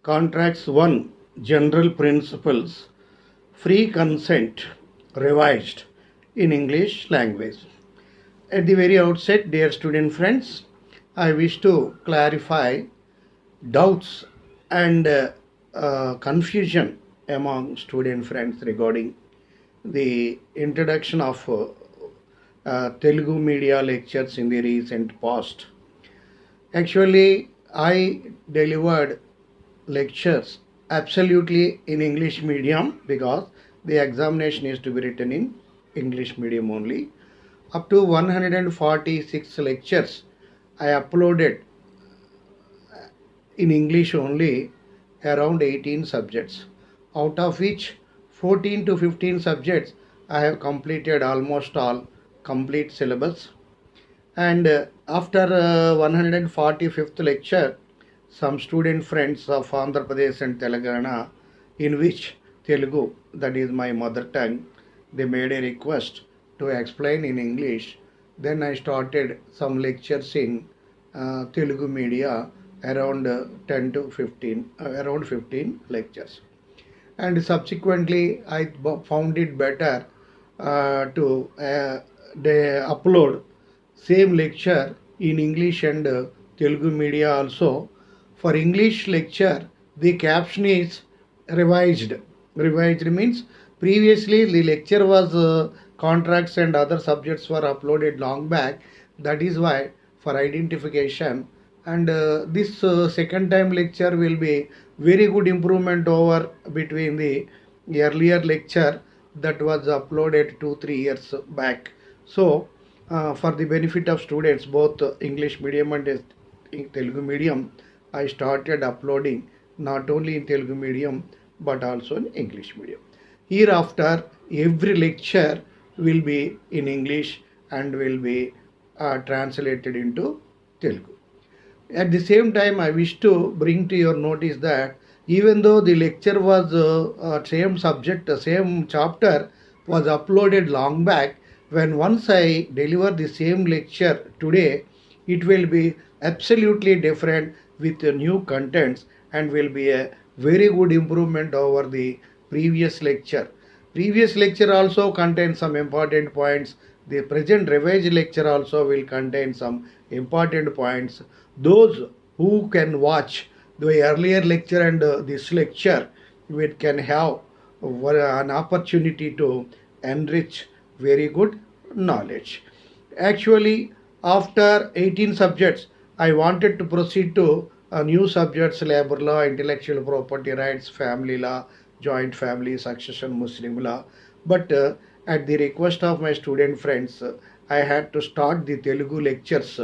Contracts 1 General Principles Free Consent Revised in English Language. At the very outset, dear student friends, I wish to clarify doubts and confusion among student friends regarding the introduction of Telugu media lectures in the recent past. Actually, I delivered lectures absolutely in English medium because the examination is to be written in English medium only. Up to 146 lectures I uploaded in English only, around 18 subjects, out of which 14 to 15 subjects I have completed almost all complete syllabus. And after 145th lecture, some student friends of Andhra Pradesh and Telangana, in which Telugu, that is my mother tongue, they made a request to explain in English. Then I started some lectures in Telugu media, around 10 to 15, around 15 lectures. And subsequently, I found it better to upload same lecture in English and Telugu media also. For English lecture, the caption is revised. Revised means previously the lecture was contracts and other subjects were uploaded long back. That is why for identification, and this second time lecture will be very good improvement over between the earlier lecture that was uploaded 2-3 years back. So for the benefit of students, both English medium and Telugu medium, I started uploading not only in Telugu medium but also in English medium. Hereafter, every lecture will be in English and will be translated into Telugu. At the same time, I wish to bring to your notice that even though the lecture was same subject, same chapter was uploaded long back, when once I deliver the same lecture today, it will be absolutely different with new contents and will be a very good improvement over the previous lecture. Previous lecture also contains some important points. The present revised lecture also will contain some important points. Those who can watch the earlier lecture and this lecture, we can have an opportunity to enrich very good knowledge. Actually, after 18 subjects, I wanted to proceed to new subjects: labor law, intellectual property rights, family law, joint family, succession, Muslim law. But at the request of my student friends, I had to start the Telugu lectures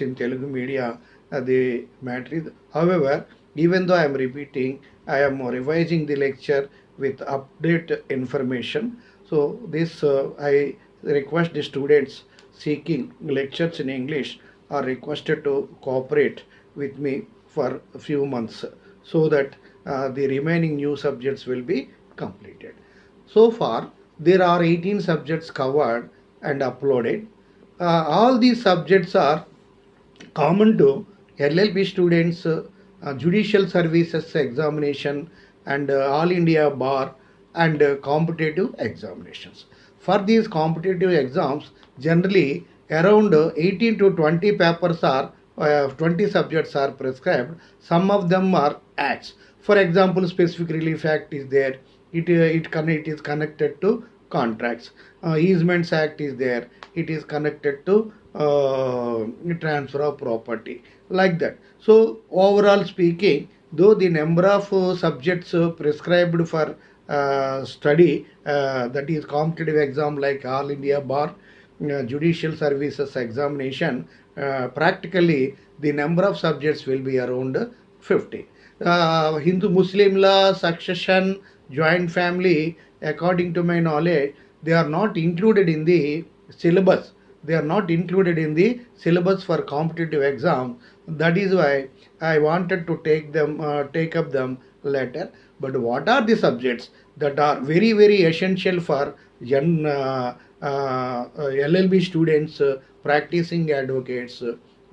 in Telugu media. The matter is, however, even though I am repeating, I am revising the lecture with update information. So this I request the students seeking lectures in English are requested to cooperate with me for a few months so that the remaining new subjects will be completed. So far, there are 18 subjects covered and uploaded. All these subjects are common to LLB students, judicial services examination, and All India Bar and competitive examinations. For these competitive exams, generally around 18 to 20 papers are 20 subjects are prescribed. Some of them are acts. For example, specific relief act is there. It is connected to contracts. Easements act is there. It is connected to transfer of property, like that. So overall speaking, though the number of subjects prescribed for study, that is competitive exam like All India Bar, judicial services examination, practically the number of subjects will be around 50. Hindu Muslim law, succession, joint family, according to my knowledge, they are not included in the syllabus. They are not included in the syllabus for competitive exam. That is why I wanted to take up them later. But what are the subjects that are very, very essential for young LLB students, practicing advocates?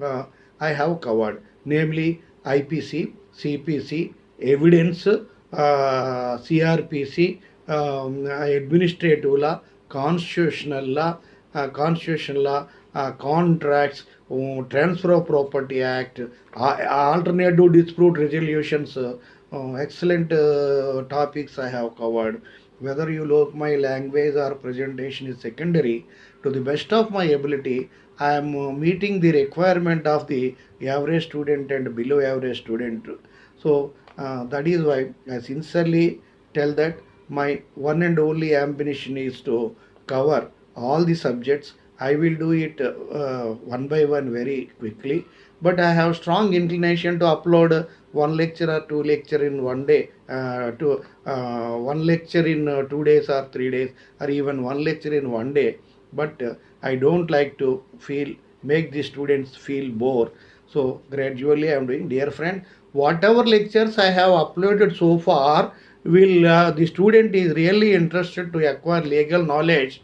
I have covered, namely IPC, CPC, evidence, CRPC, administrative law, constitutional law, contracts, transfer of property act, alternative dispute resolutions. Excellent topics I have covered. Whether you look my language or presentation is secondary. To the best of my ability, I am meeting the requirement of the average student and below average student. So that is why I sincerely tell that my one and only ambition is to cover all the subjects. I will do it one by one very quickly, but I have strong inclination to upload one lecture or two lecture in one day, to one lecture in 2 days or 3 days, or even one lecture in one day. But I don't like to make the students feel bored. So gradually I am doing. Dear friend, whatever lectures I have uploaded so far, will the student is really interested to acquire legal knowledge,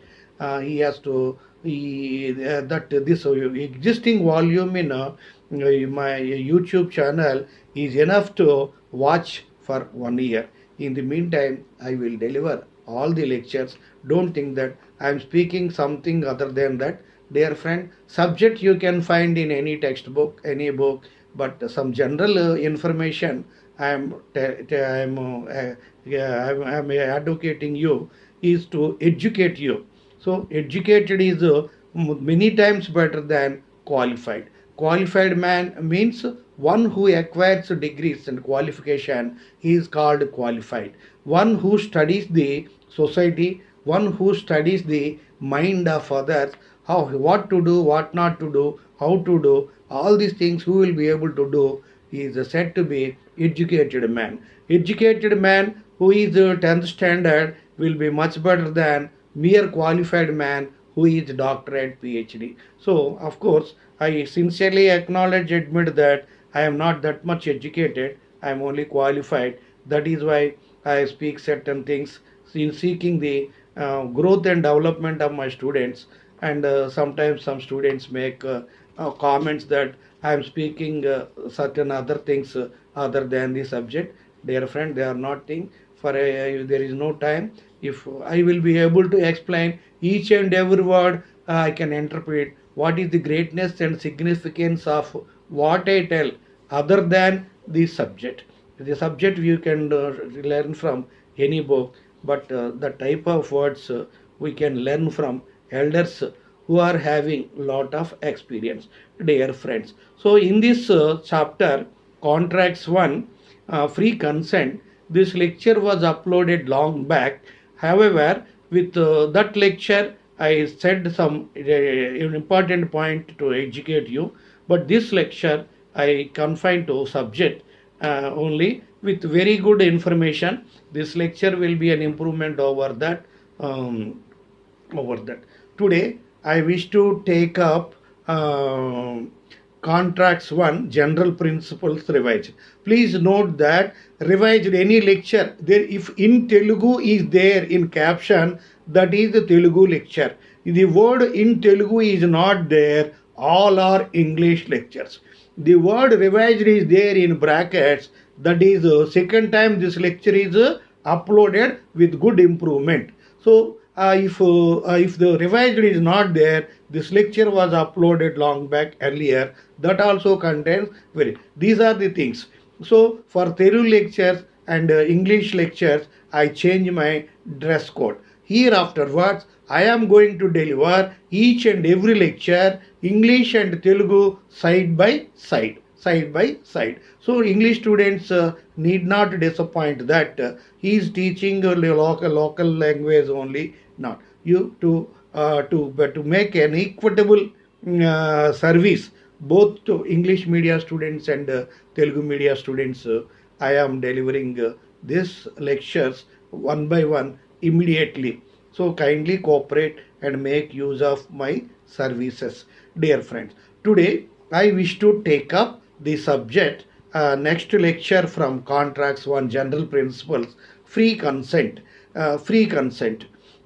he has to that this existing volume in my YouTube channel is enough to watch for 1 year. In the meantime, I will deliver all the lectures. Don't think that I am speaking something other than that. Dear friend, subject you can find in any textbook, any book, but some general information I am advocating you is to educate you. So educated is many times better than qualified. Qualified man means one who acquires degrees and qualification. He is called qualified. One who studies the society, one who studies the mind of others, how, what to do, what not to do, how to do, all these things who will be able to do, he is said to be educated man. Educated man who is 10th standard will be much better than mere qualified man who is doctorate PhD. So of course I sincerely acknowledge, admit that I am not that much educated. I am only qualified. That is why I speak certain things in seeking the growth and development of my students. And sometimes some students make comments that I am speaking certain other things other than the subject. Dear friend, they are not thing. For there is no time. If I will be able to explain each and every word, I can interpret what is the greatness and significance of what I tell other than the subject. The subject you can learn from any book, but the type of words we can learn from elders who are having lot of experience, dear friends. So in this chapter, contracts 1, free consent, this lecture was uploaded long back. However, with that lecture I said some important point to educate you, but this lecture I confined to subject only with very good information. This lecture will be an improvement over that. Today I wish to take up contracts 1, general principles revised. Please note that revised any lecture there, if in Telugu is there in caption, that is the Telugu lecture. The word in Telugu is not there, all are English lectures. The word revised is there in brackets, that is second time this lecture is uploaded with good improvement. So if the revised is not there, this lecture was uploaded long back earlier, that also contains these are the things. So for Telugu lectures and English lectures, I change my dress code. Here afterwards, I am going to deliver each and every lecture, English and Telugu side by side. So English students need not disappoint that he is teaching local language only. Not you to make an equitable service both to English media students and Telugu media students. I am delivering these lectures one by one immediately. So kindly cooperate and make use of my services, dear friends. Today I wish to take up the subject next lecture from contracts 1, general principles, free consent.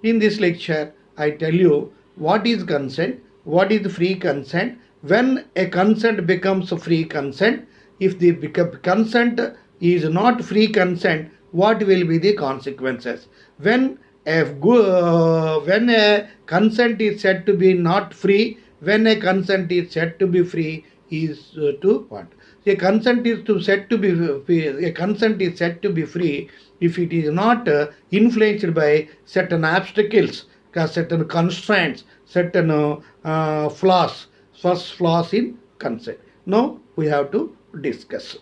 In this lecture I tell you what is consent, what is free consent, when a consent becomes free consent, if the consent is not free consent, what will be the consequences? When a consent is said to be not free, when a consent is said to be free, is to what? A consent is said to be free if it is not influenced by certain obstacles, certain constraints, certain flaws, first flaws in consent. Now we have to discuss.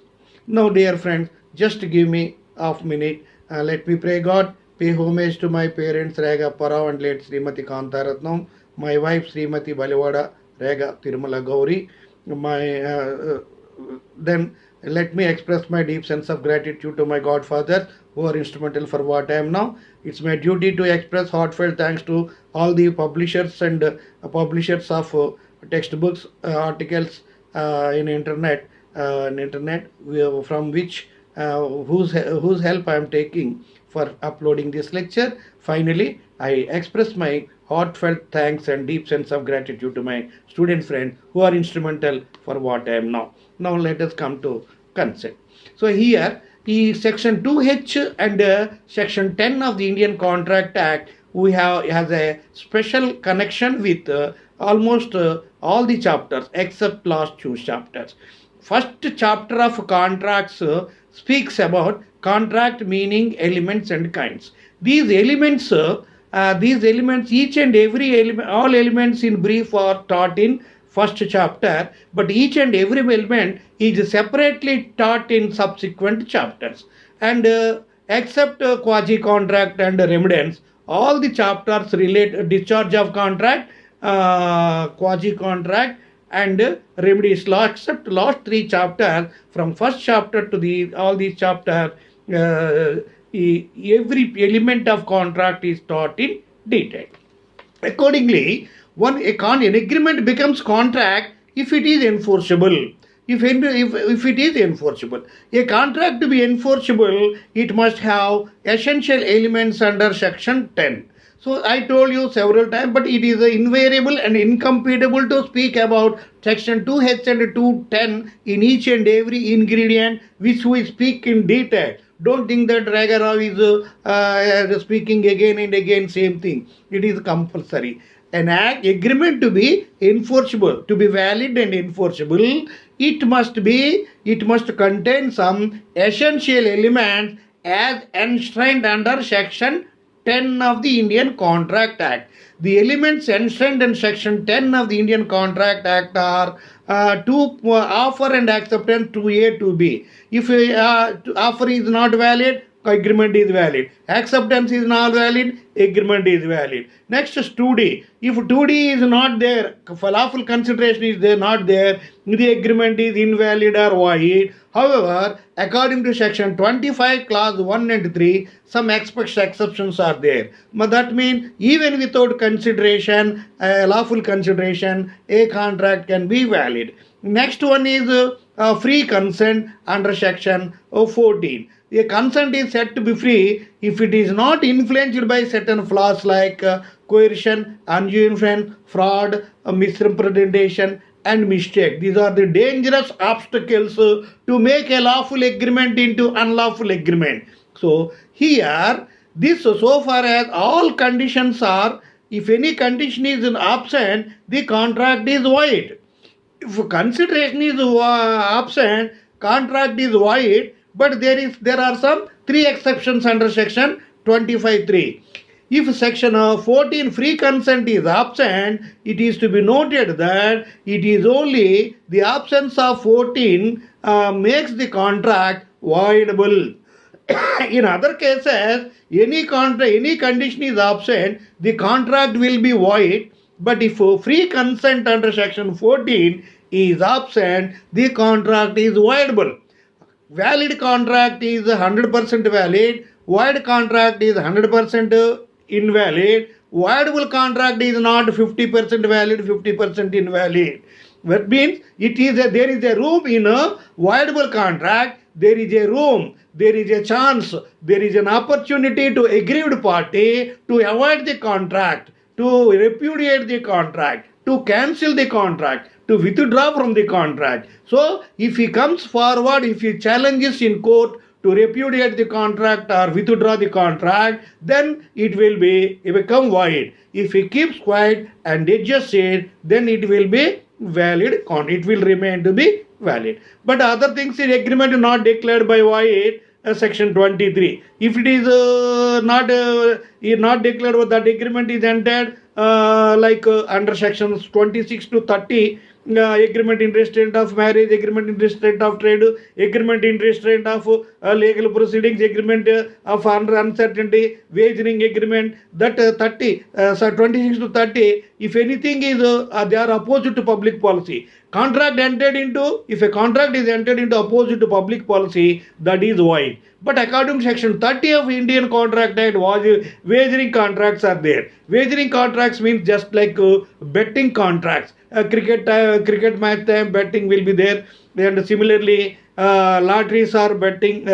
Now, dear friends, just give me half minute. Let me pray God. Pay homage to my parents, Rega Parao and late Srimati Kantaratnam, my wife Srimati Balivada, Rega Tirumala Gauri. Then let me express my deep sense of gratitude to my godfathers who are instrumental for what I am now. It's my duty to express heartfelt thanks to all the publishers and publishers of textbooks, articles in internet, from which whose help I am taking for uploading this lecture. Finally, I express my heartfelt thanks and deep sense of gratitude to my student friends who are instrumental for what I am now. Now let us come to consent. So here, the section 2H and section 10 of the Indian Contract Act has a special connection with almost all the chapters except last two chapters. First chapter of contracts speaks about contract meaning, elements and kinds. These elements, each and every element, all elements in brief are taught in first chapter, but each and every element is separately taught in subsequent chapters. And except quasi-contract and remedies, all the chapters relate discharge of contract, quasi-contract and remedies law, except last three chapters. From first chapter to all these chapters, every element of contract is taught in detail. Accordingly, an agreement becomes contract if it is enforceable. If it is enforceable, a contract to be enforceable, it must have essential elements under section 10. So I told you several times, but it is invariable and incompatible to speak about section 2H and 210 in each and every ingredient which we speak in detail. Don't think that Ragarao is speaking again and again same thing. It is compulsory. An agreement to be enforceable, to be valid and enforceable, it must contain some essential elements as enshrined under section 10 of the Indian Contract Act. The elements enshrined in section 10 of the Indian Contract Act are to offer and acceptance to A to B. If offer is not valid, agreement is valid. Acceptance is not valid, agreement is valid. Next is 2D. If 2D is not there, lawful consideration is there, not there, the agreement is invalid or void. However, according to section 25 clause 1 and 3, some exceptions are there. But that means even without consideration, lawful consideration, a contract can be valid. Next one is free consent under section 14. A consent is said to be free if it is not influenced by certain flaws like coercion, undue influence, fraud, misrepresentation and mistake. These are the dangerous obstacles to make a lawful agreement into unlawful agreement. So here, this so far as all conditions are, if any condition is absent, the contract is void. If consideration is absent, contract is void. But there are some three exceptions under section 25(3). If section 14 free consent is absent, it is to be noted that it is only the absence of 14 makes the contract voidable. In other cases, any condition is absent, the contract will be void. But if free consent under section 14 is absent, the contract is voidable. Valid contract is 100% valid, void contract is 100% invalid, voidable contract is not 50% valid, 50% invalid. That means there is a room in a voidable contract, there is a room, there is a chance, there is an opportunity to aggrieved party to avoid the contract, to repudiate the contract, to cancel the contract, to withdraw from the contract. So if he comes forward, if he challenges in court to repudiate the contract or withdraw the contract, then it will become void. If he keeps quiet and adjusts it, then it will be valid. It will remain to be valid. But other things in agreement not declared by void, section 23. If it is not declared, that agreement is entered under sections 26 to 30. Agreement in restraint of marriage, agreement in restraint of trade, agreement in restraint of legal proceedings, agreement of under uncertainty, wagering agreement, that 26 to 30, if anything is, they are opposite to public policy. Contract entered into, if a contract is entered into opposite to public policy, that is void. But according to section 30 of Indian Contract Act, wagering contracts are there. Wagering contracts means just like betting contracts. Cricket match time betting will be there, and similarly lotteries are betting.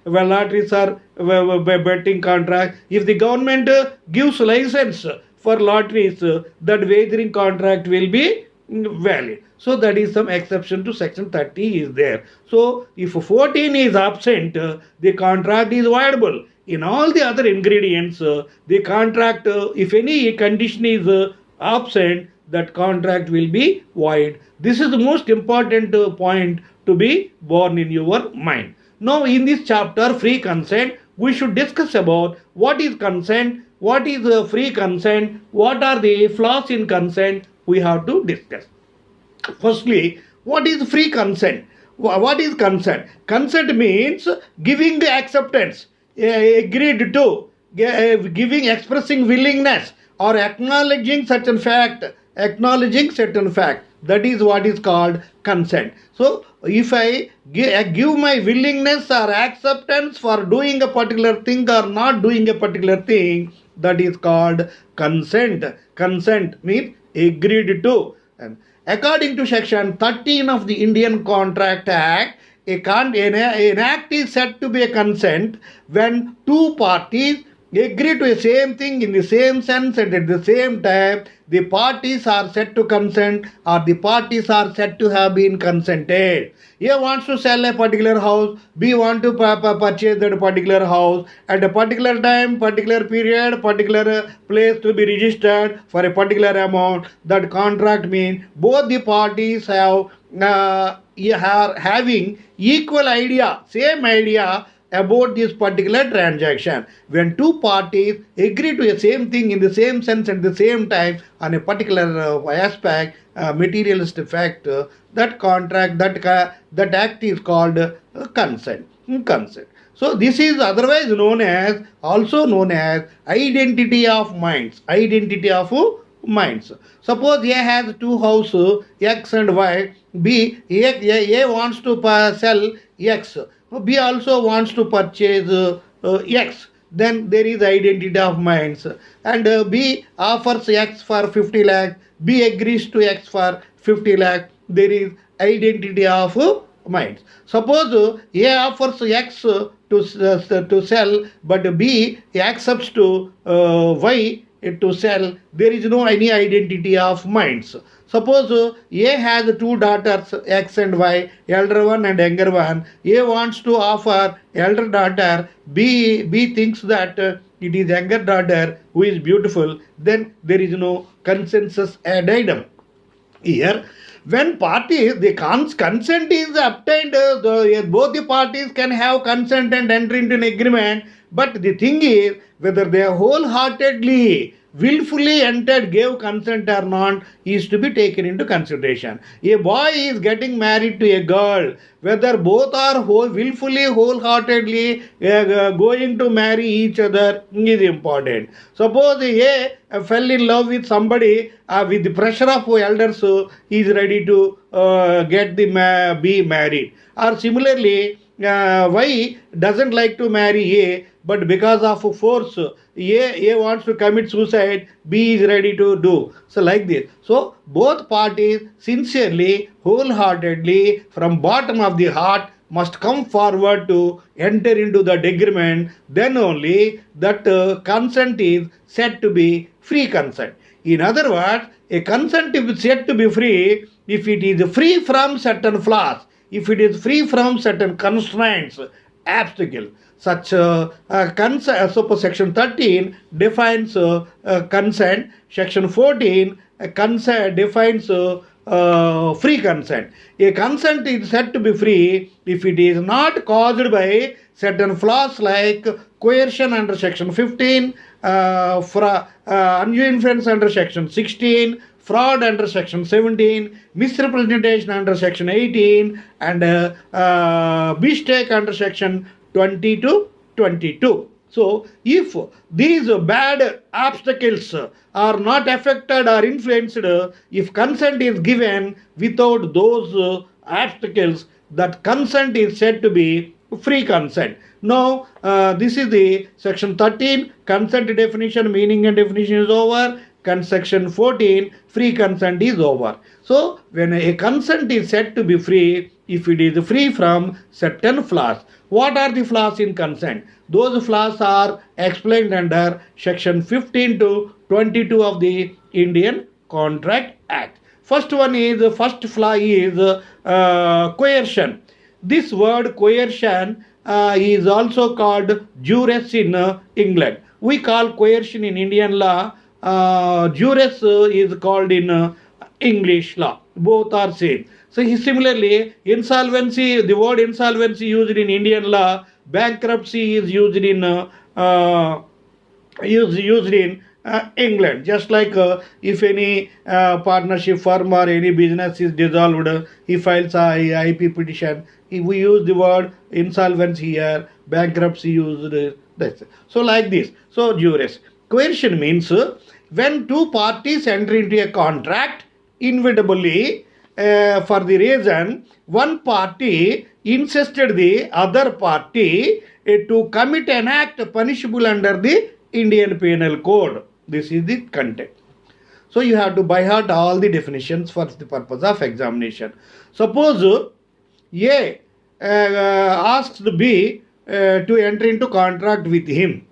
Lotteries are betting contract. If the government gives license for lotteries, that wagering contract will be valid. So that is some exception to section 30 is there. So if 14 is absent, the contract is viable. In all the other ingredients, the contract, if any condition is absent, that contract will be void. This is the most important point to be borne in your mind. Now in this chapter, free consent, we should discuss about what is consent, what is free consent, what are the flaws in consent, we have to discuss. Firstly, what is free consent? What is consent? Consent means giving the acceptance, agreed to, expressing willingness or acknowledging certain fact. That is what is called consent. So if I give my willingness or acceptance for doing a particular thing or not doing a particular thing, that is called consent. Consent means agreed to. And according to section 13 of the Indian Contract Act, an act is said to be a consent when two parties agree to the same thing in the same sense and at the same time the parties are said to consent or the parties are said to have been consented. A wants to sell a particular house, B wants to purchase that particular house at a particular time, particular period, particular place to be registered for a particular amount. That contract means both the parties are having equal idea, same idea about this particular transaction. When two parties agree to the same thing in the same sense at the same time on a particular aspect, materialistic fact, that contract, that act is called consent. So this is otherwise also known as identity of minds. Identity of minds. Suppose A has two houses, X and Y. A wants to sell X. B also wants to purchase X. Then there is identity of minds. And B offers X for 50 lakh. B agrees to X for 50 lakh. There is identity of minds. Suppose A offers X to sell, but B accepts to Y to sell. There is no any identity of minds. Suppose A has two daughters, X and Y, elder one and younger one. A wants to offer elder daughter. B thinks that it is younger daughter who is beautiful. Then there is no consensus ad item. Here, when parties, the consent is obtained, both the parties can have consent and enter into an agreement. But the thing is, whether they wholeheartedly, willfully entered, gave consent or not, is to be taken into consideration. A boy is getting married to a girl, whether both are willfully, wholeheartedly going to marry each other is important. Suppose A fell in love with somebody with the pressure of elders, he is ready to be married. Or similarly, Y doesn't like to marry A, but because of force, A wants to commit suicide, B is ready to do. So like this. So both parties sincerely, wholeheartedly, from bottom of the heart must come forward to enter into that agreement. Then only that consent is said to be free consent. In other words, a consent is said to be free if it is free from certain flaws, if it is free from certain constraints, obstacle. Such suppose section 13 defines consent, section 14 consent defines free consent. A consent is said to be free if it is not caused by certain flaws like coercion under section 15, undue influence under section 16, fraud under section 17, misrepresentation under section 18, and mistake under section 20 to 22. So, if these bad obstacles are not affected or influenced, if consent is given without those obstacles, that consent is said to be free consent. Now, this is the section 13, consent definition, meaning and definition is over. Section 14, free consent is over. So, when a consent is said to be free, if it is free from certain flaws. What are the flaws in consent? Those flaws are explained under section 15 to 22 of the Indian Contract Act. First flaw is coercion. This word coercion is also called duress in England. We call coercion in Indian law, duress is called in English law. Both are same. So similarly, insolvency, the word insolvency used in Indian law, bankruptcy is used in England. Just like if any partnership firm or any business is dissolved, he files a IP petition. If we use the word insolvency here, bankruptcy used this. So like this. So duress. Coercion means when two parties enter into a contract inevitably for the reason one party insisted the other party to commit an act punishable under the Indian Penal Code. This is the content. So you have to by heart all the definitions for the purpose of examination. Suppose A asks B to enter into contract with him.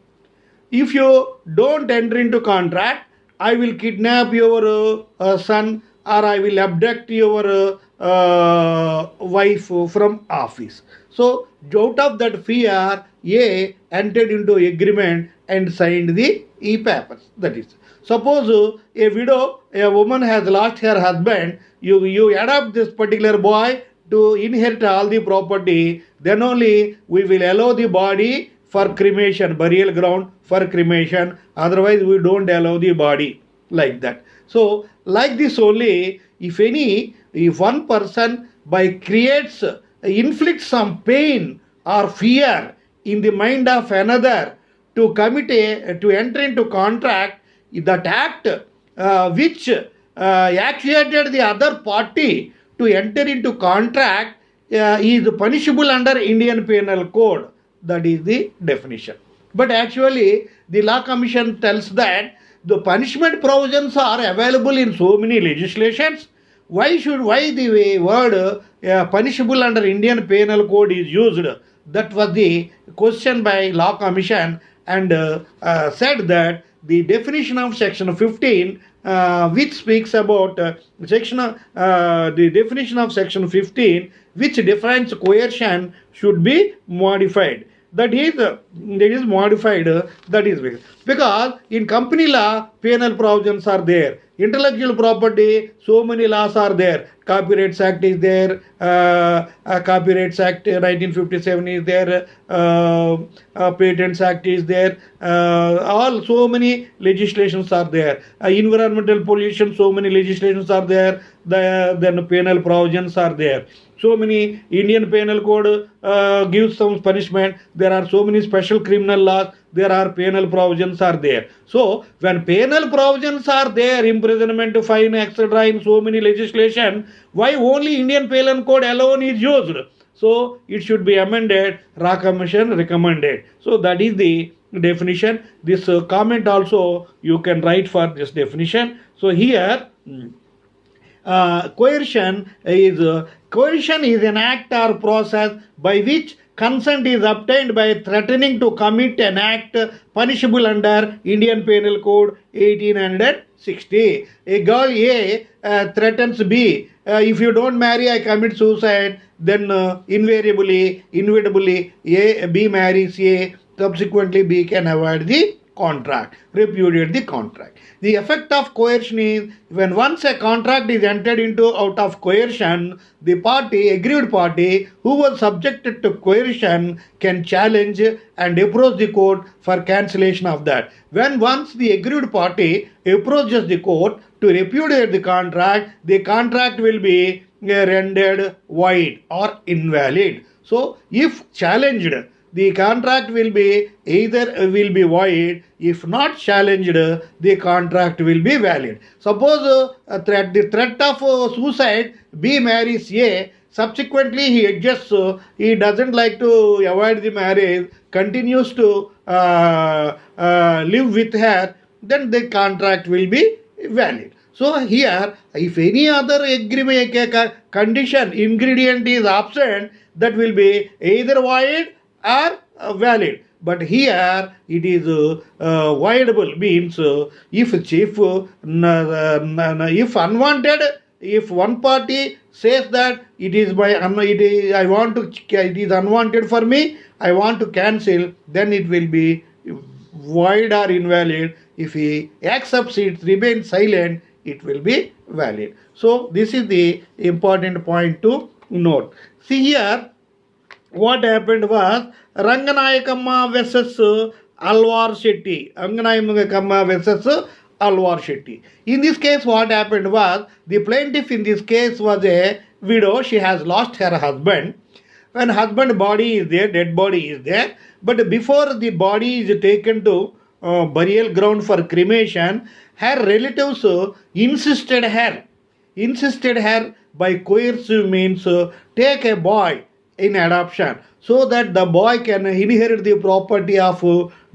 If you don't enter into contract, I will kidnap your son, or I will abduct your wife from office. So, out of that fear, A entered into agreement and signed the e-papers. That is, suppose a widow, a woman has lost her husband, you adopt this particular boy to inherit all the property, then only we will allow the body for cremation, burial ground for cremation, otherwise we don't allow the body, like that. So, like this only, if one person inflicts some pain or fear in the mind of another to enter into contract, that act which actuated the other party to enter into contract is punishable under Indian Penal Code. That is the definition. But actually, the Law Commission tells that the punishment provisions are available in so many legislations. Why the word punishable under Indian Penal Code is used? That was the question by Law Commission, and said that the definition of section 15 which speaks about the definition of section 15 which defines coercion should be modified. That is modified. That is because in company law penal provisions are there. Intellectual property, so many laws are there. Copyrights Act is there. Copyrights Act 1957 is there. Patents Act is there. So many legislations are there. Environmental pollution, so many legislations are there. Then penal provisions are there. So many Indian Penal Code gives some punishment. There are so many special criminal laws. There are penal provisions are there. So when penal provisions are there, imprisonment, fine, etc. in so many legislation, why only Indian Penal Code alone is used? So it should be amended. Law Commission recommended. So that is the definition. This comment also you can write for this definition. So here coercion is an act or process by which consent is obtained by threatening to commit an act punishable under Indian Penal Code 1800 60. A girl A threatens B. If you don't marry, I commit suicide. Then inevitably, B marries A. Subsequently, B can avoid the contract, repudiate the contract. The effect of coercion is when once a contract is entered into out of coercion, the aggrieved party who was subjected to coercion can challenge and approach the court for cancellation of that. When once the aggrieved party approaches the court to repudiate the contract will be rendered void or invalid. So, if challenged, the contract will be void. If not challenged, the contract will be valid. Suppose the threat of suicide, B marries A. Subsequently, he adjusts. He doesn't like to avoid the marriage, continues to live with her. Then the contract will be valid. So here, if any other condition, ingredient is absent, that will be either void or valid. But here it is voidable, means if unwanted, if one party says that it is unwanted for me, I want to cancel, then it will be void or invalid. If he accepts it, remains silent, it will be valid. So this is the important point to note. See here, what happened was Ranganayakama versus Alwar Shetty. Ranganayakama versus Alwar Shetty. In this case, what happened was the plaintiff in this case was a widow. She has lost her husband. When husband body is there, dead body is there. But before the body is taken to burial ground for cremation, her relatives insisted her by coercive means take a boy in adoption so that the boy can inherit the property of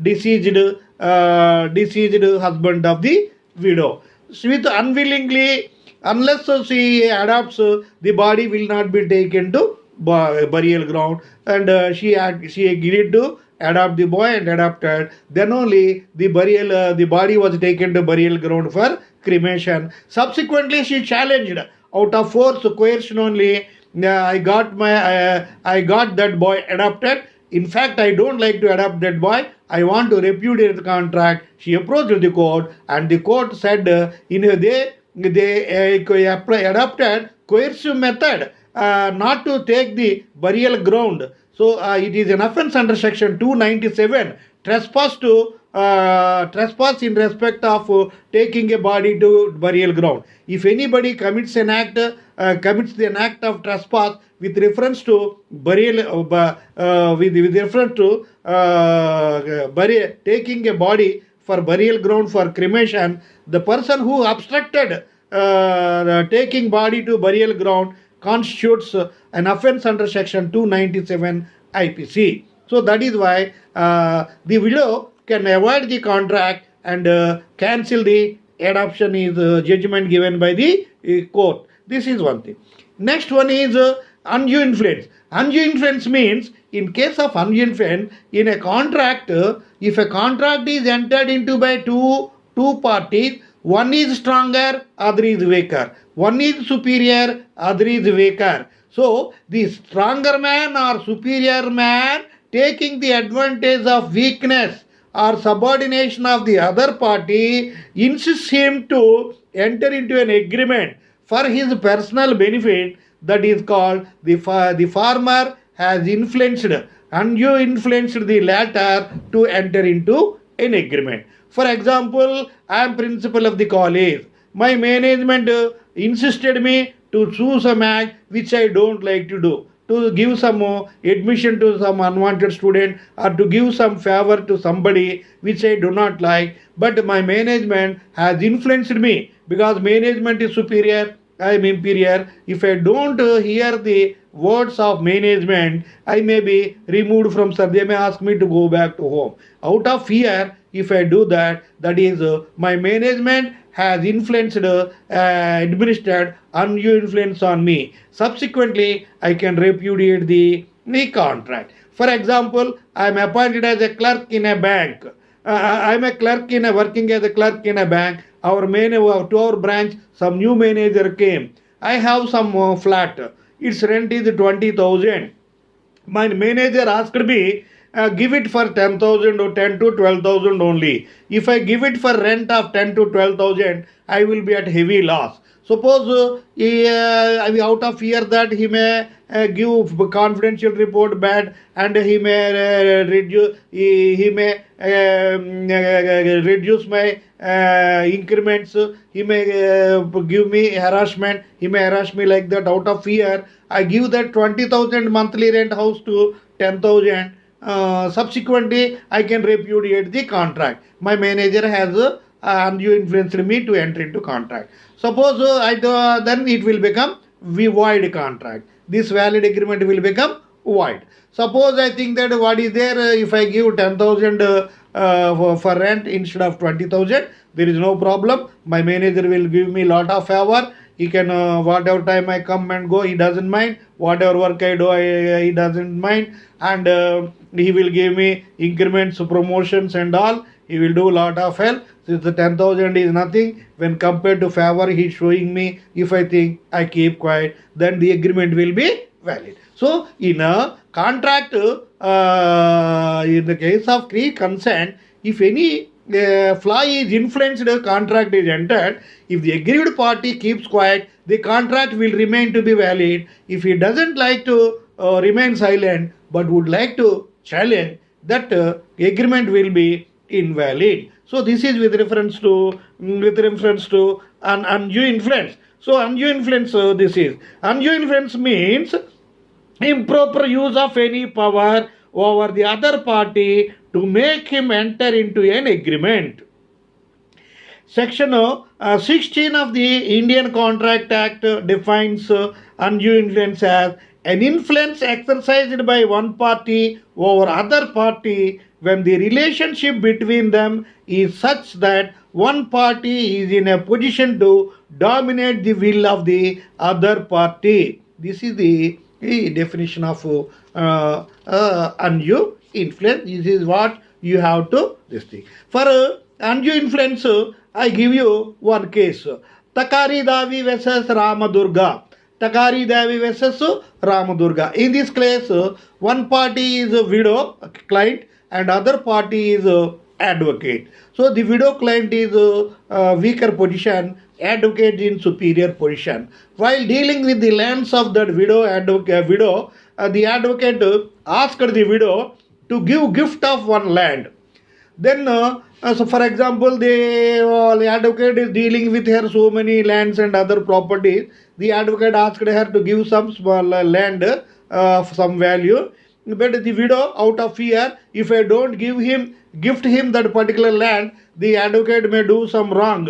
deceased husband of the widow. With unwillingly, unless she adopts, the body will not be taken to burial ground, and she agreed to adopt the boy and adopted. Then only the body was taken to burial ground for cremation. Subsequently, she challenged out of force, coercion only. I got that boy adopted. In fact, I don't like to adopt that boy. I want to repudiate the contract. She approached the court, and the court said they adopted coercive method not to take the burial ground. So it is an offence under section 297, trespass in respect of taking a body to burial ground. If anybody commits an act of trespass with reference to burial, taking a body for burial ground for cremation, the person who obstructed taking body to burial ground constitutes an offence under section 297 IPC. So that is why the widow can avoid the contract and cancel the adoption is judgment given by the court. This is one thing. Next one is undue influence. Undue influence means, in case of undue influence, in a contract, if a contract is entered into by two parties, one is stronger, other is weaker. One is superior, other is weaker. So, the stronger man or superior man, taking the advantage of weakness or subordination of the other party, insists him to enter into an agreement for his personal benefit. That is called the farmer has undue influenced the latter to enter into an agreement. For example, I am principal of the college. My management insisted me to choose some act which I don't like to do, to give some admission to some unwanted student, or to give some favor to somebody which I do not like. But my management has influenced me because management is superior, I am inferior. If I don't hear the words of management, I may be removed from sir. They may ask me to go back to home. Out of fear, if I do that, that is my management has administered undue influence on me. Subsequently, I can repudiate the contract. For example, I am appointed as a clerk in a bank. I'm a clerk in a working as a clerk in a bank. To our branch, some new manager came. I have some flat. Its rent is 20,000. My manager asked me, give it for 10,000 or 10 to 12,000 only. If I give it for rent of 10 to 12,000, I will be at heavy loss. Suppose out of fear that he may give confidential report bad, and he may he may reduce my increments. He may give me harassment. He may harass me like that. Out of fear, I give that 20,000 monthly rent house to 10,000. Subsequently, I can repudiate the contract. My manager has undue influenced me to enter into contract. Suppose then it will become void contract. This valid agreement will become void. Suppose I think that what is there, if I give 10,000 for rent instead of 20,000, there is no problem. My manager will give me lot of favor. He can whatever time I come and go, he doesn't mind. Whatever work I do, he doesn't mind. And he will give me increments, promotions and all. He will do lot of help. Since the 10,000 is nothing, when compared to favor he is showing me, if I think I keep quiet, then the agreement will be valid. So in a contract, in the case of free consent, if any flaw is influenced, contract is entered. If the aggrieved party keeps quiet, the contract will remain to be valid. If he doesn't like to remain silent but would like to challenge, that agreement will be invalid. So this is with reference to an undue influence. So undue influence, this is undue influence means improper use of any power over the other party to make him enter into an agreement. Section 16 of the Indian Contract Act defines undue influence as an influence exercised by one party over other party when the relationship between them is such that one party is in a position to dominate the will of the other party. This is the definition of undue influence. This is what you have to this thing. For undue influence, I give you one case. Takari Davi versus Ramadurga. Takari Devi versus Ramadurga. In this case, one party is a widow, a client, and other party is a advocate. So the widow client is a weaker position, advocate in superior position. While dealing with the lands of that widow, the advocate asked the widow to give gift of one land. Then, so for example, the advocate is dealing with her so many lands and other properties. The advocate asked her to give some small land of some value. But the widow, out of fear, if I don't gift him that particular land, the advocate may do some wrong,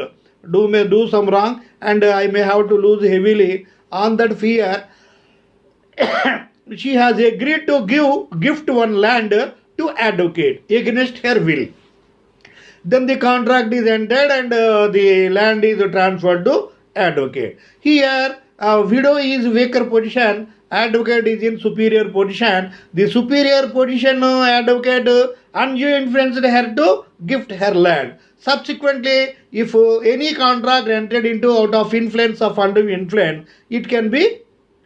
and I may have to lose heavily. On that fear, she has agreed to gift one land to advocate against her will. Then the contract is ended and the land is transferred to advocate. Here, widow is weaker position, advocate is in superior position. The superior position advocate undue influenced her to gift her land. Subsequently, if any contract entered into out of influence of undue influence, it can be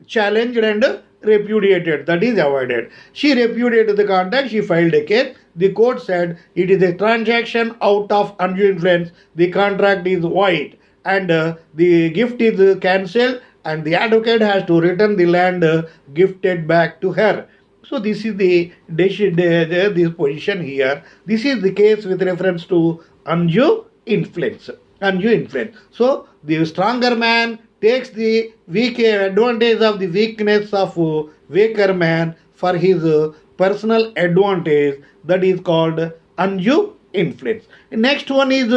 challenged and repudiated. That is avoided. She repudiated the contract. She filed a case. The court said it is a transaction out of undue influence. The contract is void and the gift is cancelled, and the advocate has to return the land gifted back to her. So this is the this position here. This is the case with reference to undue influence. So the stronger man takes the advantage of the weakness of weaker man for his personal advantage. That is called undue influence. Next one is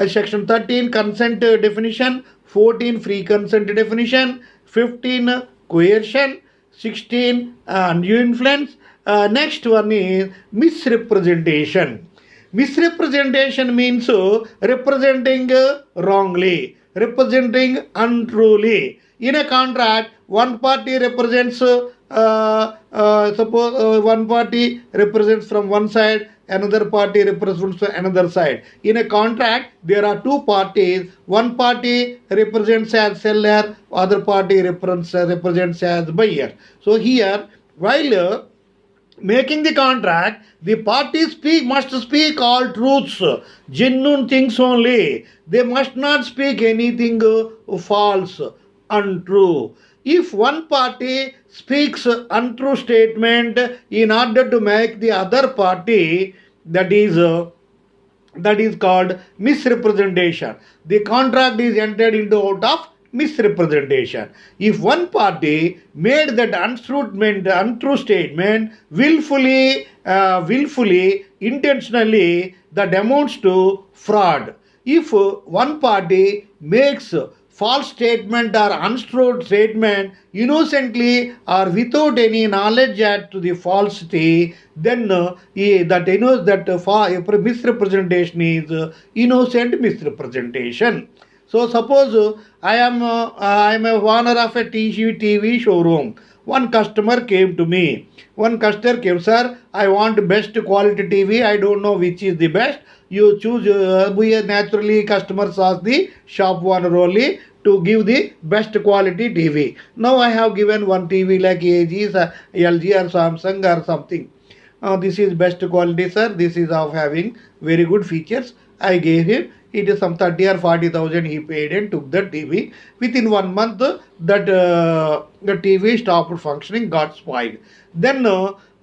section 13 consent definition, 14 free consent definition, 15 coercion, 16 undue influence. Next one is misrepresentation. Misrepresentation means representing wrongly, representing untruly. In a contract, one party represents suppose one party represents from one side, another party represents another side. In a contract, there are two parties. One party represents as seller, other party represents as buyer. So here, while making the contract, the parties must speak all truths, genuine things only. They must not speak anything false, untrue. If one party speaks untrue statement in order to make the other party, that is called misrepresentation. The contract is entered into out of misrepresentation. If one party made that untrue statement willfully, intentionally, that amounts to fraud. If one party makes false statement or untrue statement innocently or without any knowledge as to the falsity, then misrepresentation is innocent misrepresentation. So suppose I am a owner of a TV showroom. One customer came to me. One customer came, sir, I want best quality TV. I don't know which is the best. You choose. We naturally customers ask the shop owner only to give the best quality TV. Now I have given one TV like AG, LG or Samsung or something. This is best quality, sir. This is of having very good features. I gave him. It is some 30 or 40,000 he paid and took the TV. Within 1 month, that the TV stopped functioning, got spoiled. Then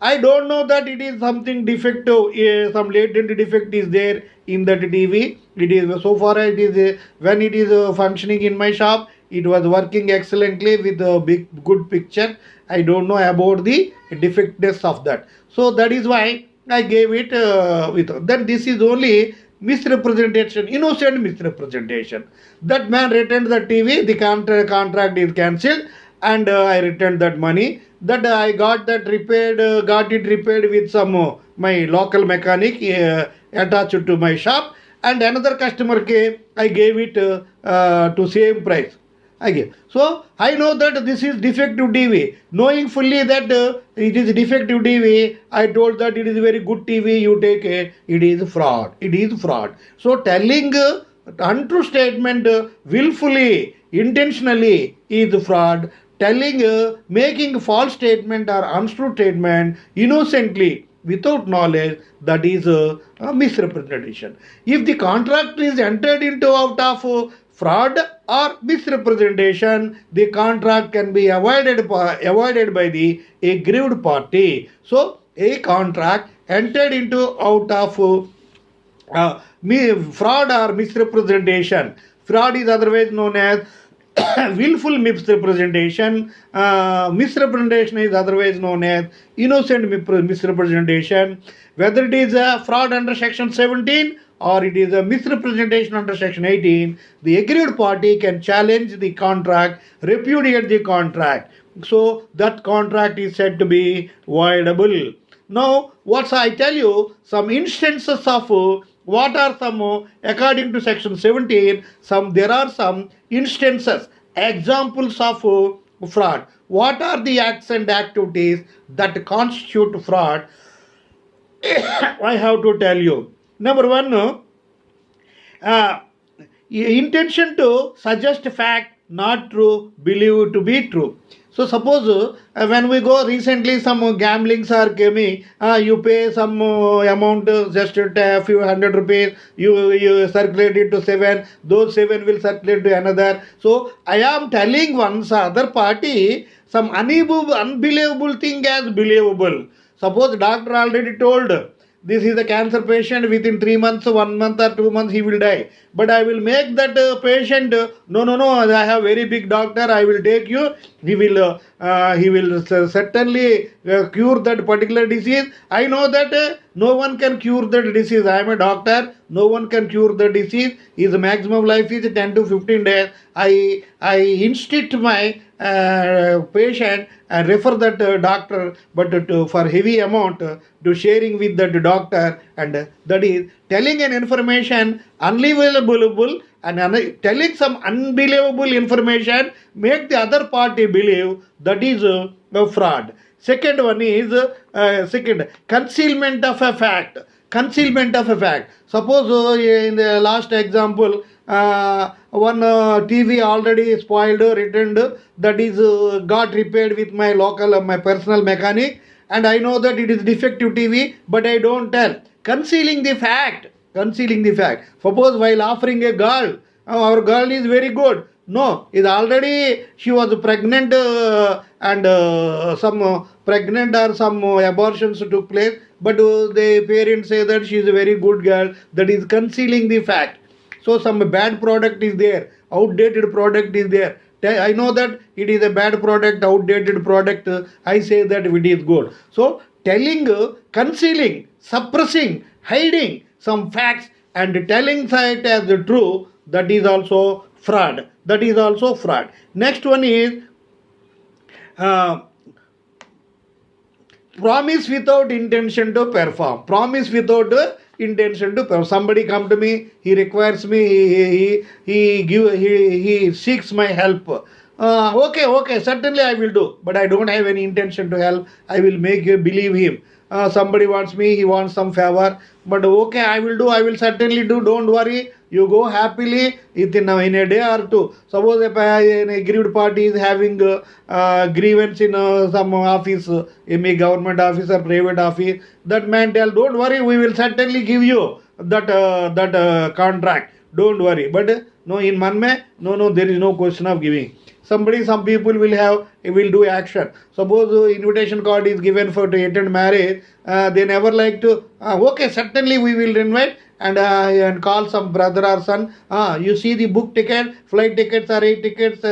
I don't know that it is something defective, some latent defect is there in that TV. It is so far it is when it is functioning in my shop, it was working excellently with a good picture. I don't know about the defectness of that. So that is why I gave it with. Then this is only misrepresentation, innocent misrepresentation. That man returned the TV, the contract is cancelled, and I returned that money. That I got that repaired, got it repaired with some my local mechanic attached to my shop, and another customer came. I gave it to same price. I gave. So I know that this is defective TV. Knowing fully that it is defective TV, I told that it is very good TV. You take it. It is fraud. It is fraud. So telling untrue statement willfully, intentionally is fraud. Telling, making false statement or untrue statement innocently without knowledge, that is a misrepresentation. If the contract is entered into out of fraud or misrepresentation, the contract can be avoided by the aggrieved party. So a contract entered into out of fraud or misrepresentation. Fraud is otherwise known as willful misrepresentation. Misrepresentation is otherwise known as innocent misrepresentation. Whether it is a fraud under section 17 or it is a misrepresentation under section 18, the aggrieved party can challenge the contract, repudiate the contract. So that contract is said to be voidable. Now, what I tell you, some instances of what are some, according to section 17, there are some instances, examples of fraud. What are the acts and activities that constitute fraud? I have to tell you. Number one, intention to suggest fact not true, believe to be true. So suppose when we go recently, some gamblings are coming, you pay some amount, just a few hundred rupees, you circulate it to 7, those 7 will circulate to another. So I am telling once other party some unbelievable thing as believable. Suppose doctor already told this is a cancer patient, within 3 months, 1 month or 2 months he will die. But I will make that patient, no, I have very big doctor, I will take you, he will certainly cure that particular disease. I know that no one can cure that disease. I am a doctor, no one can cure the disease. His maximum life is 10 to 15 days. I insist my patient and refer that doctor, but for heavy amount to sharing with that doctor, and that is telling an information unbelievable and telling some unbelievable information make the other party believe, that is a fraud. Second one is concealment of a fact. concealment of a fact. Suppose in the last example, one TV already spoiled, returned, that is got repaired with my local, my personal mechanic, and I know that it is defective TV, but I don't tell. Concealing the fact. Concealing the fact. Suppose while offering a girl, our girl is very good. No, is already she was pregnant and some pregnant or some abortions took place, but the parents say that she is a very good girl. That is concealing the fact. So some bad product is there, outdated product is there. I know that it is a bad product, outdated product. I say that it is good. So telling, concealing, suppressing, hiding some facts and telling it as the true, that is also fraud. That is also fraud. Next one is uh, promise without intention to perform. Promise without intention to perform. Somebody come to me, he requires me, he seeks my help. Okay, certainly I will do, but I don't have any intention to help. I will make you believe him. Somebody wants me, he wants some favor, but okay, I will do, I will certainly do, don't worry. You go happily in a day or two. Suppose if an aggrieved party is having grievance in some office, a government office or private office, that man tell, don't worry, we will certainly give you that contract. Don't worry. But no, in Manme, no, there is no question of giving. Some people will do action. Suppose invitation card is given for to attend marriage, they never like to. Okay, certainly we will invite and call some brother or son. You see the book ticket, flight tickets or 8 tickets,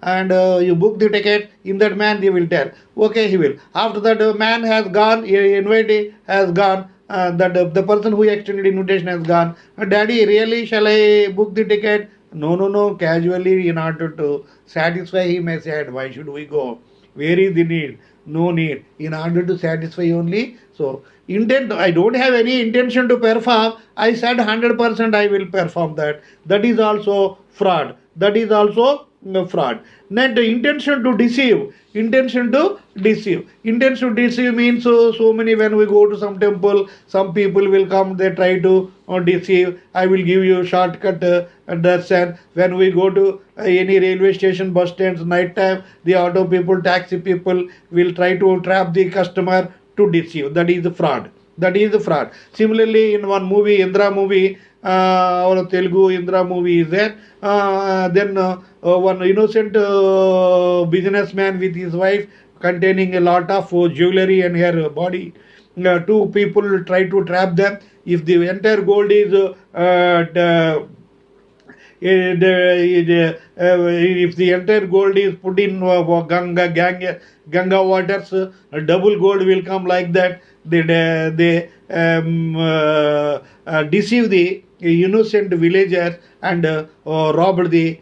and you book the ticket. In that man they will tell. Okay, he will. After that man has gone, invitee has gone. That the person who extended invitation has gone. Daddy, really shall I book the ticket? No. Casually, in order to satisfy him, I said, why should we go? Where is the need? No need. In order to satisfy only. So, intent, I don't have any intention to perform. I said 100% I will perform that. That is also fraud. That is also fraud. Then the intention to deceive. Intention to deceive. Intention to deceive means so many, when we go to some temple, some people will come, they try to deceive. I will give you shortcut address, and when we go to any railway station, bus stands, night time, the auto people, taxi people will try to trap the customer to deceive. That is the fraud. That is the fraud. Similarly, in one movie, Indra movie, or Telugu Indra movie is there. Then one innocent businessman with his wife, containing a lot of jewelry and her body. Two people try to trap them. If the entire gold is if the entire gold is put in Ganga waters, double gold will come like that. They deceive the innocent villagers and robbed the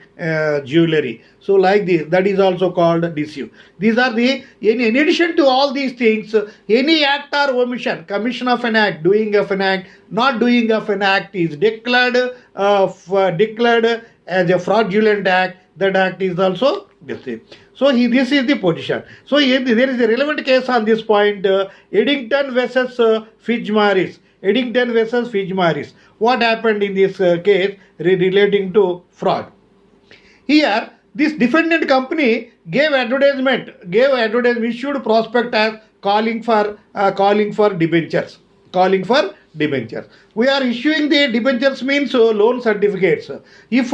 jewelry. So like this, that is also called deceive. These are the, in addition to all these things, any act or omission, commission of an act, doing of an act, not doing of an act is declared as a fraudulent act. That act is also deceive. So this is the position. So there is a relevant case on this point, Eddington versus Fitzmaurice. Eddington versus Fitzmaurice. What happened in this case relating to fraud? Here, this defendant company gave advertisement, issued prospectus calling for debentures. We are issuing the debentures means loan certificates. If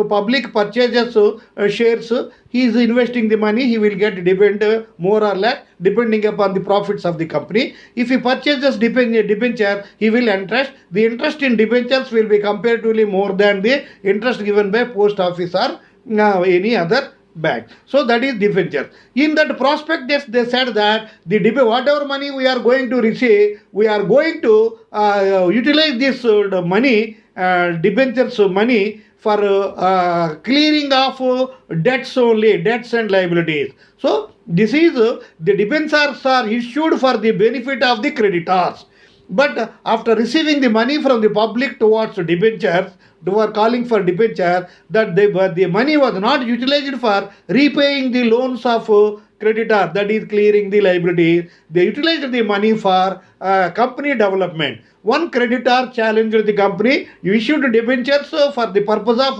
public purchases shares, he is investing the money, he will get debenture more or less depending upon the profits of the company. If he purchases debenture, he will interest. The interest in debentures will be comparatively more than the interest given by post office or any other bank. So that is debenture. In that prospectus, they said that whatever money we are going to receive, we are going to utilize this money, debentures money, for clearing of debts only, debts and liabilities. So this is the debentures are issued for the benefit of the creditors. But after receiving the money from the public towards debentures, they were calling for debenture, that the money was not utilized for repaying the loans of creditor, that is clearing the liability. They utilized the money for company development. One creditor challenged the company. You issued debentures for the purpose of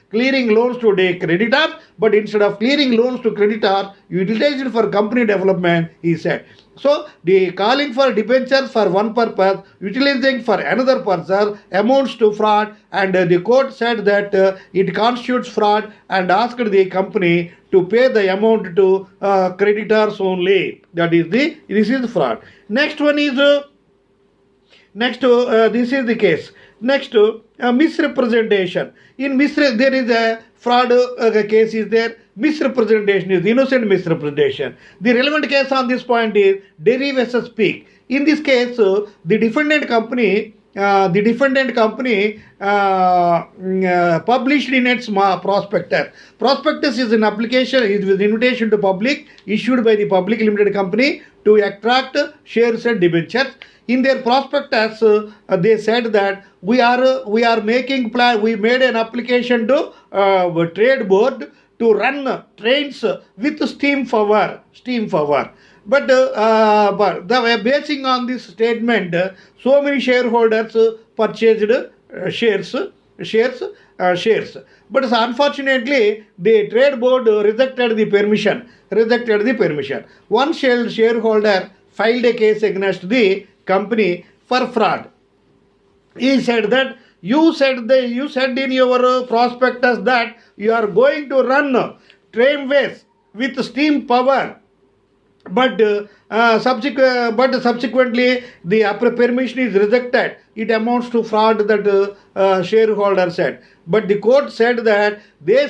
clearing loans to the creditors, but instead of clearing loans to creditors, you utilized it for company development, he said. So, the calling for debentures for one purpose, utilizing for another purpose amounts to fraud, and the court said that it constitutes fraud and asked the company to pay the amount to creditors only. This is fraud. Next one is this is the case. Next, misrepresentation. There is a fraud case is there. Misrepresentation is innocent misrepresentation. The relevant case on this point is Derry versus Peak. In this case, the defendant company published in its prospectus. Prospectus is an application, is with invitation to public issued by the public limited company to attract shares and debentures. In their prospectus, they said that we are making plan. We made an application to trade board to run trains with steam power. But basing on this statement, so many shareholders purchased shares. But unfortunately, the trade board rejected the permission. One shareholder filed a case against the company for fraud. He said that you said in your prospectus that you are going to run tramways with steam power, but subsequently the permission is rejected. It amounts to fraud, that shareholder said. But the court said that they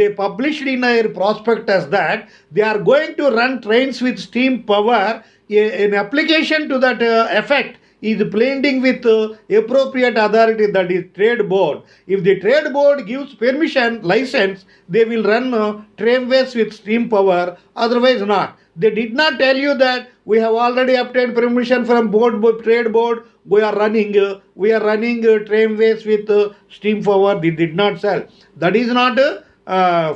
published in their prospectus that they are going to run trains with steam power. An application to that effect is blending with appropriate authority, that is trade board. If the trade board gives permission, license, they will run tramways with steam power, otherwise not. They did not tell you that we have already obtained permission from trade board, we are running tramways with steam power. They did not sell. That is not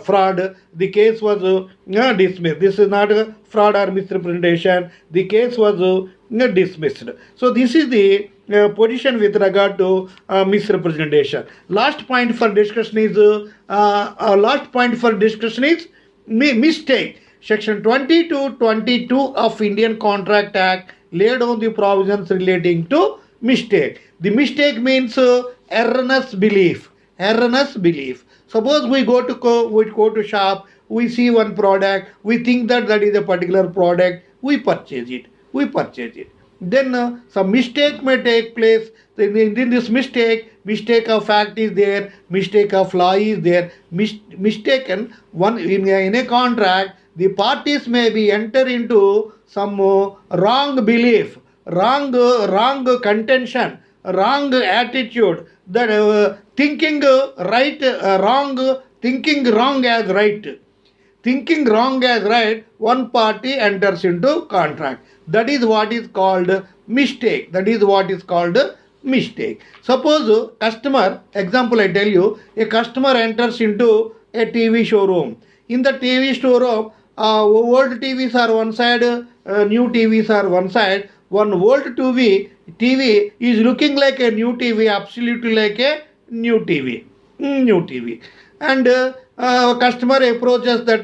fraud. The case was dismissed. This is not fraud or misrepresentation. The case was dismissed. So this is the position with regard to misrepresentation. Last point for discussion is mistake. Section 20 to 22 of Indian Contract Act laid down the provisions relating to mistake. The mistake means erroneous belief. Suppose we go to shop, we see one product, we think that is a particular product, we purchase it. Then some mistake may take place. In this mistake of fact is there, mistake of law is there. Mistaken one in a contract, the parties may be enter into some wrong belief, wrong contention, wrong attitude, that thinking wrong as right, one party enters into contract. That is what is called mistake. Suppose customer, example I tell you, a customer enters into a TV showroom. In the TV showroom, old TVs are one side, new TVs are one side. One old TV is looking like a new TV, absolutely like a new TV. And customer approaches that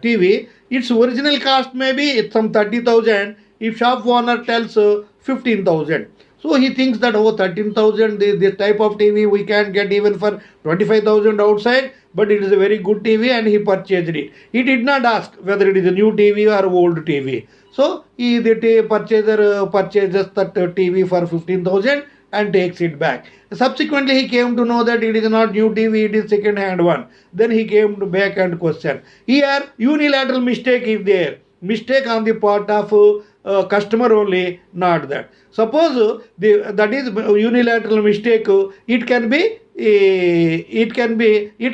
TV. Its original cost may be some 30,000. If shop owner tells 15,000. So he thinks that 13,000, this type of TV we can get even for 25,000 outside, but it is a very good TV, and he purchased it. He did not ask whether it is a new TV or old TV. So the purchaser purchases that TV for 15,000 and takes it back. Subsequently, he came to know that it is not new TV, it is second hand one. Then he came back and questioned. Here, unilateral mistake is there. Mistake on the part of customer only, not that. Suppose that is unilateral mistake. It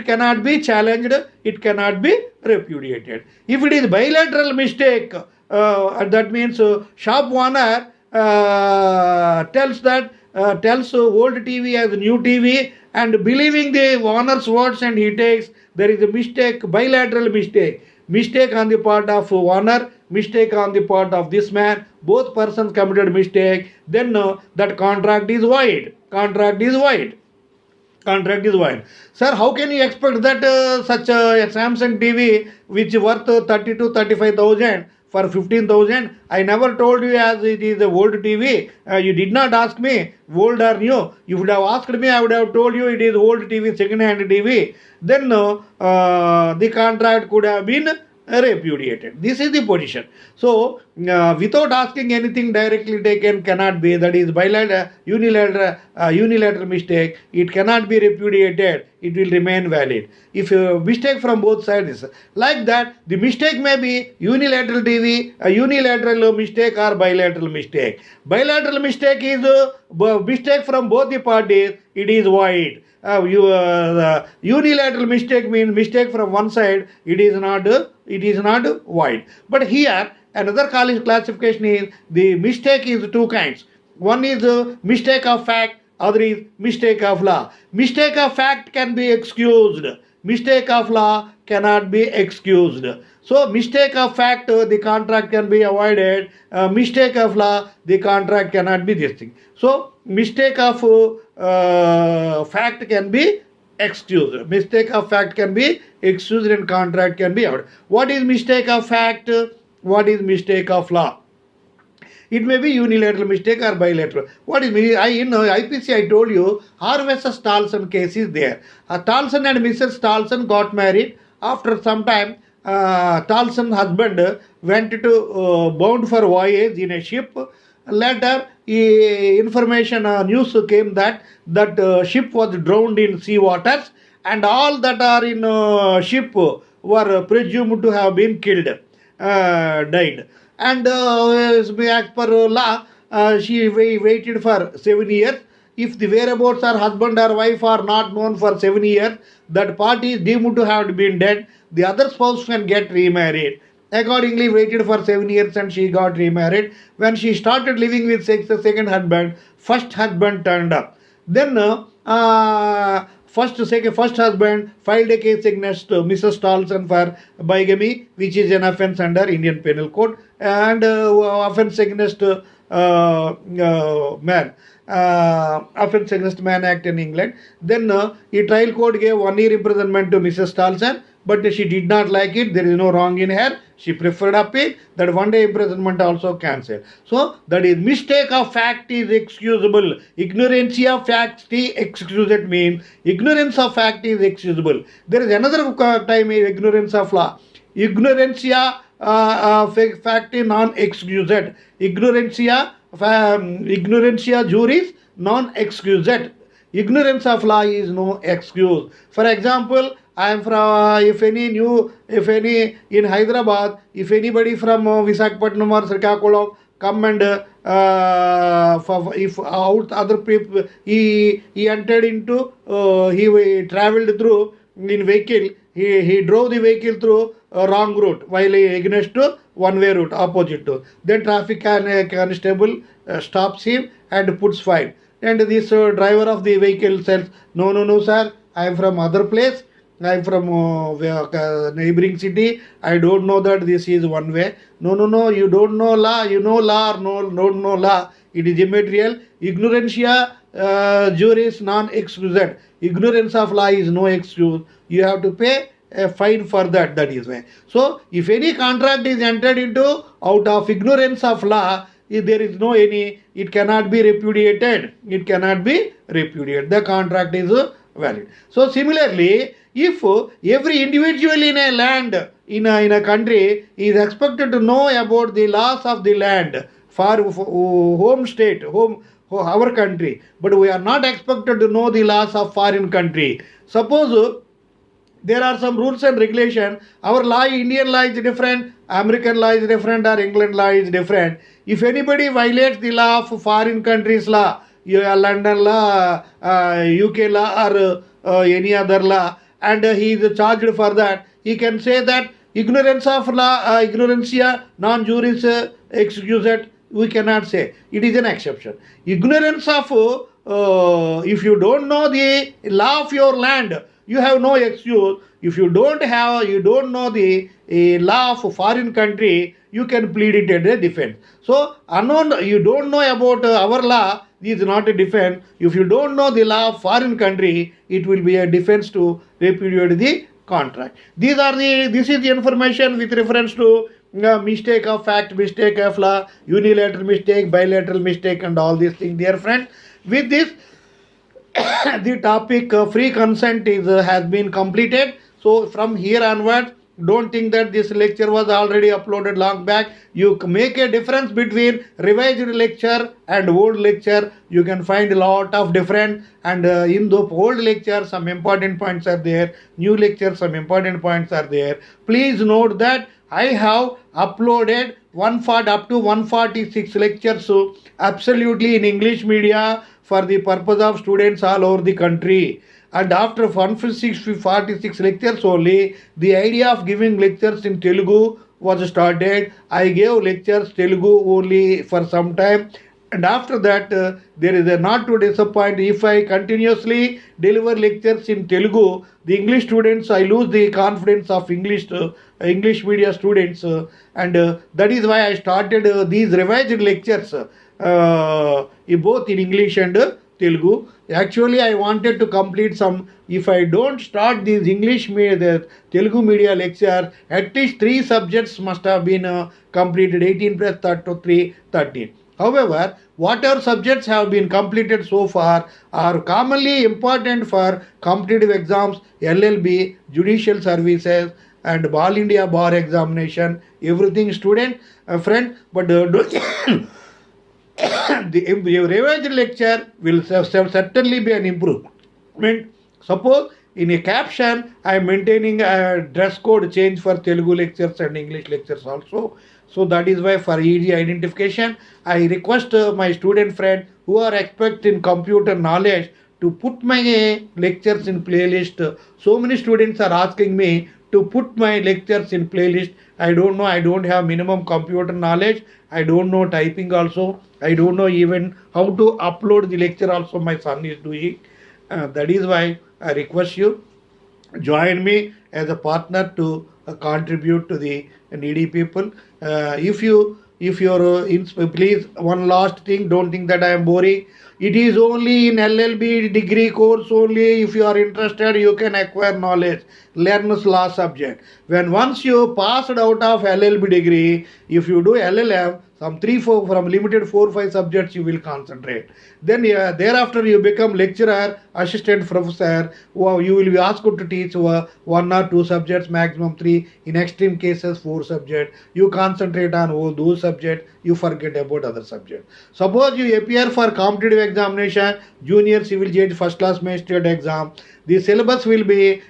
cannot be challenged. It cannot be repudiated. If it is bilateral mistake, that means shop owner tells old TV as new TV, and believing the owner's words, and he takes, there is a mistake, bilateral mistake. mistake on the part of owner, mistake on the part of this man, both persons committed mistake, then that contract is void. Contract is void. Contract is void. Sir, how can you expect that such a Samsung TV which worth 30 to 35,000 for 15,000? I never told you as it is a old TV. You did not ask me old or new. You would have asked me, I would have told you it is old TV, second hand TV. Then the contract could have been repudiated. This is the position. So, without asking anything directly taken cannot be. That is bilateral, unilateral mistake. It cannot be repudiated. It will remain valid. If mistake from both sides is like that, the mistake may be unilateral TV, a unilateral mistake or bilateral mistake. Bilateral mistake is mistake from both the parties. It is void. Unilateral mistake means mistake from one side. It is not void. But here another classification is the mistake is two kinds. One is mistake of fact, other is mistake of law. Mistake of fact can be excused. Mistake of law cannot be excused. So mistake of fact, the contract can be avoided. Mistake of law, the contract cannot be this thing. So mistake of fact can be excused. Mistake of fact can be excused and contract can be avoided. What is mistake of fact? What is mistake of law? It may be unilateral mistake or bilateral. What is in IPC I told you R versus Townsend case is there. Townsend and Mrs. Townsend got married. After some time, Townsend's husband went to bound for voyage in a ship. Later, information news came that ship was drowned in sea waters and all that are in ship were presumed to have been killed, died. And as per law, she waited for 7 years. If the whereabouts of husband or wife are not known for 7 years, that party is deemed to have been dead. The other spouse can get remarried. Accordingly, waited for 7 years and she got remarried. When she started living with the second husband, first husband turned up. Then first husband filed a case against Mrs. Townsend for bigamy, which is an offence under Indian Penal Code, and offence against man. Offence against Man Act in England. Then a trial court gave 1 year imprisonment to Mrs. Townsend, but she did not like it. There is no wrong in her. She preferred appeal. That 1 day imprisonment also cancelled. So that is mistake of fact is excusable. Ignorantia facti excused means ignorance of fact is excusable. There is another time ignorance of law. Ignorantia facti non-excused. Ignorantia juris non-excused. Ignorance of law is no excuse. For example, I am from if any in Hyderabad, if anybody from Visakhapatnam or Srikakulam come and if out other people he entered into he travelled through in vehicle, he drove the vehicle through a wrong route while against one way route opposite to. Then traffic constable stops him and puts fine. And this driver of the vehicle says, no sir, I am from other place. I am from neighboring city. I don't know that this is one way. No, you don't know law. You know law or don't know law. It is immaterial. Ignorantia juris non-excused. Ignorance of law is no excuse. You have to pay a fine for that. That is why. So, if any contract is entered into out of ignorance of law, if there is no any, it cannot be repudiated. It cannot be repudiated. The contract is valid. So, similarly, if every individual in a land, in a country is expected to know about the laws of the land for home state, our country, but we are not expected to know the laws of foreign country. Suppose there are some rules and regulations. Our law, Indian law is different, American law is different, or England law is different. If anybody violates the law of foreign countries' law, London law, UK law, or any other law, and he is charged for that, he can say that ignorance of law, ignorantia non-juris excused. We cannot say. It is an exception. Ignorance of, if you don't know the law of your land, you have no excuse. If you don't know the law of foreign country, you can plead it as a defense. So unknown, you don't know about our law, this is not a defense. If you don't know the law of foreign country, it will be a defense to repudiate the contract. This is the information with reference to mistake of fact, mistake of law, unilateral mistake, bilateral mistake, and all these things, dear friend. With this, the topic free consent has been completed. So from here onwards, don't think that this lecture was already uploaded long back. You make a difference between revised lecture and old lecture. You can find a lot of different, and in the old lecture some important points are there, new lecture some important points are there. Please note that I have uploaded 140 up to 146 lectures, so absolutely in English media for the purpose of students all over the country. And after 146 lectures only, the idea of giving lectures in Telugu was started. I gave lectures Telugu only for some time. And after that, there is a not to disappoint. If I continuously deliver lectures in Telugu, the English students, I lose the confidence of English media students. And that is why I started these revised lectures both in English and Telugu. Actually, I wanted to complete some. If I don't start these the Telugu media lecture, at least 3 subjects must have been completed. 18 plus 3, 13. However, whatever subjects have been completed so far are commonly important for competitive exams, LLB, judicial services, and All India Bar examination. Everything, student, friend, but the revised lecture will certainly be an improvement. Suppose in a caption I am maintaining a dress code change for Telugu lectures and English lectures also. So that is why for easy identification, I request my student friend who are expert in computer knowledge to put my lectures in playlist. So many students are asking me to put my lectures in playlist. I don't know, I don't have minimum computer knowledge. I don't know typing also. I don't know even how to upload the lecture also my son is doing. That is why I request you, join me as a partner to contribute to the needy people. If you're please, one last thing, don't think that I am boring. It is only in LLB degree course only. If you are interested, you can acquire knowledge, learn law subject. When once you passed out of LLB degree, if you do LLM, some 3-4 from limited 4-5 subjects you will concentrate. Then thereafter you become lecturer, assistant professor. You will be asked to teach 1 or 2 subjects, maximum 3. In extreme cases 4 subjects. You concentrate on all those subjects. You forget about other subjects. Suppose you appear for competitive examination, junior civil judge first class magistrate exam. The syllabus will be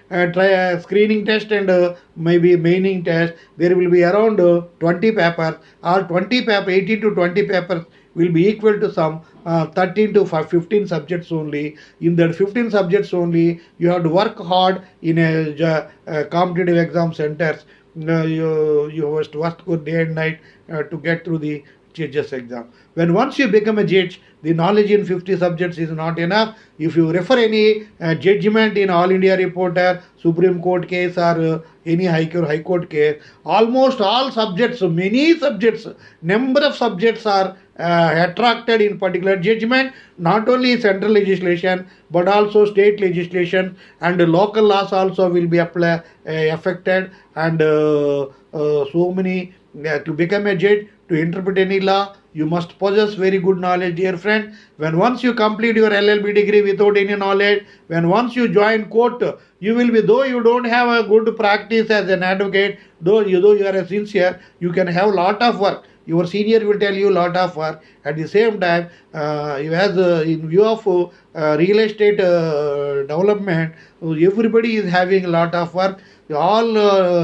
screening test and maybe maining test. There will be around 20 papers, or 18 to 20 papers will be equal to some 13 to 15 subjects only. In that 15 subjects only, you have to work hard in a competitive exam centers. You must work good day and night to get through the judges exam. When once you become a judge, the knowledge in 50 subjects is not enough. If you refer any judgment in All India Reporter, Supreme Court case, or any High Court case, almost all subjects, many subjects, number of subjects are attracted in particular judgment. Not only central legislation but also state legislation and local laws also will be affected. And so many to become a judge, to interpret any law, you must possess very good knowledge, dear friend. When once you complete your LLB degree without any knowledge, when once you join court, you will be, though you don't have a good practice as an advocate, though you are a sincere, you can have lot of work. Your senior will tell you lot of work. At the same time, in view of real estate development, everybody is having a lot of work. All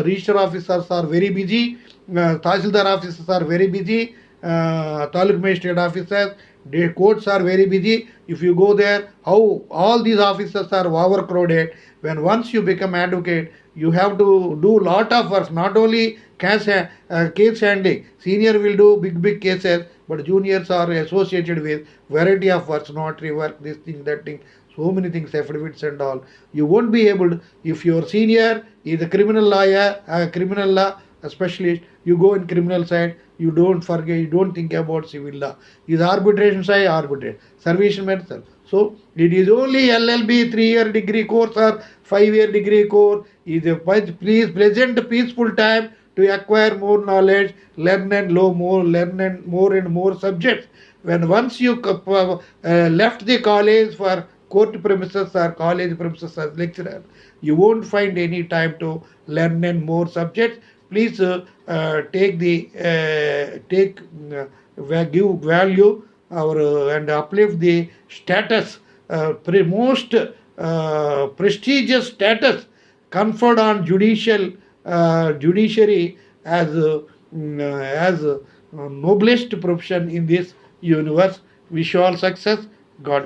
register officers are very busy. Tahsildar officers are very busy. Taluk magistrate officers, the courts are very busy. If you go there, how all these officers are overcrowded. When once you become advocate, you have to do lot of work. Not only case handling. Senior will do big cases, but juniors are associated with variety of works, notary work, this thing, that thing. so many things, affidavits and all. You won't be able to, if your senior is a criminal lawyer, a criminal law specialist, you go in criminal side, you don't forget, you don't think about civil law. Is arbitration side, arbitrate. Service method. So it is only LLB 3-year degree course or 5-year degree course is a pleasant, peaceful time to acquire more knowledge, learn and more subjects. When once you left the college for court premises or college premises as lecturer, you won't find any time to learn and more subjects. Please give value and uplift the status, most prestigious status conferred on judiciary as noblest profession in this universe. Wish you all success. God